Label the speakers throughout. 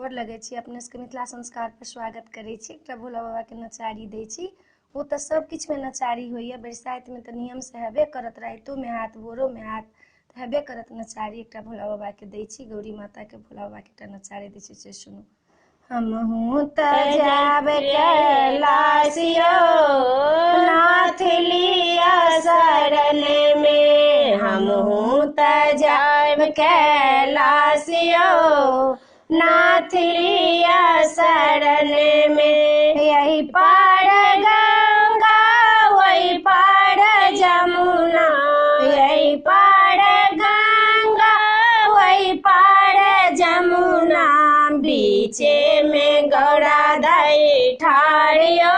Speaker 1: गोर लगै छी, अपने सबके मिथिला संस्कार पर स्वागत करै छी। एकटा भोला बाबा के नचारी दै छी। ओ तऽ सब किछ में नचारी होइए, बरसाइत में तऽ नियम से हेबे करत, राइतो में हाथ भोरो में हाथ तऽ हेबे करत नचारी। एकटा भोला बाबा के दै छी, गौरी माता के भोला बाबा के एकटा नचारी दै छी, से सुनू। हमहूँ तऽ जाब कैलासियो नाथ लिया शरण में, हमहूँ तऽ जाब कैलासियो नाथ लिया शरण में। यही पार गंगा वही पार जमुना, यही पार गंगा वही पार जमुना, बीचे में गौरा दाई ठाड़ियो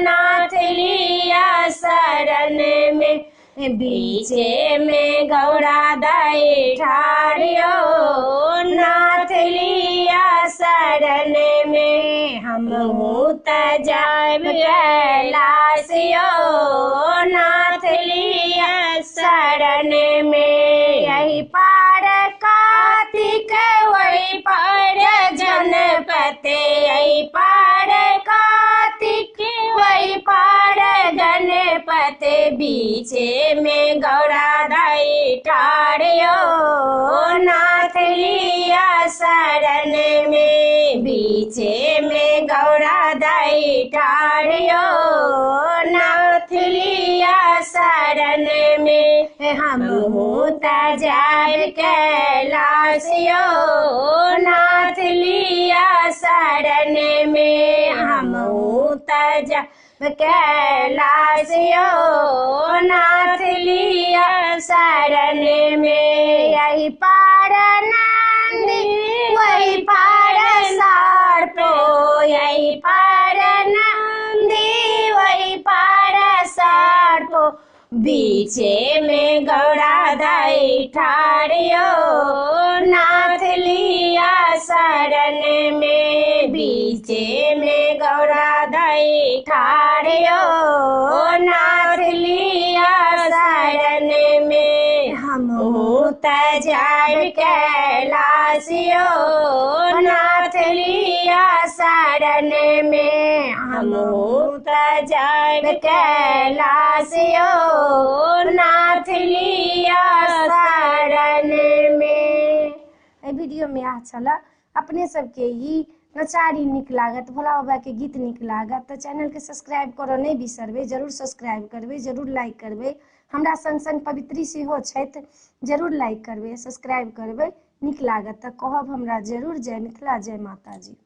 Speaker 1: नाथ लिया शरण में। बीचे में गौरा दाई ठाड़ियो नाथ लिया शरण में। हमहूँ तऽ जाब कैलासियो नाथ लिया शरण में। यही पार कार्तिक वही पार गणपति, यही पार कार्तिक वही पार गणपति, बीचे में गौरा दाई ठाड़ियो नाथ लिया शरण में। बीचे में गौरा दाई ठाड़ियो नाथ लिया शरण में। हमहूँ तऽ जाब कैलासियो नाथ लिया शरण में, हमहूँ तऽ जाब कैलासियो नाथ लिया शरण में। यही पार नंदी वही पार सारपो, यही पार नंदी वही पार सारपो, बीचे में गौरा दाई ठाड़ियो नाथ लिया शरण में। बीचे में गौरा दाई ठाड़ियो नाथ लिया शरण में। हमहूँ तऽ जाब कैलासियो नाथ लिया शरण में, हमहूँ तऽ जाब कैलासियो नाथ लिया शरण में। वीडियो में यह छला। अपने सबके ई नचारी नीक लागत, भोला बाबा के गीत नीक लागत तऽ चैनल के सब्सक्राइब करऽ नहि बिसरबै। जरूर सब्सक्राइब करबै, जरूर लाइक करबै। हमरा संग संग पवित्री सेहो छथि, जरूर लाइक करबै, सब्सक्राइब करबै। नीक लागत तऽ कहब हमरा जरूर। जय मिथिला, जय माता जी।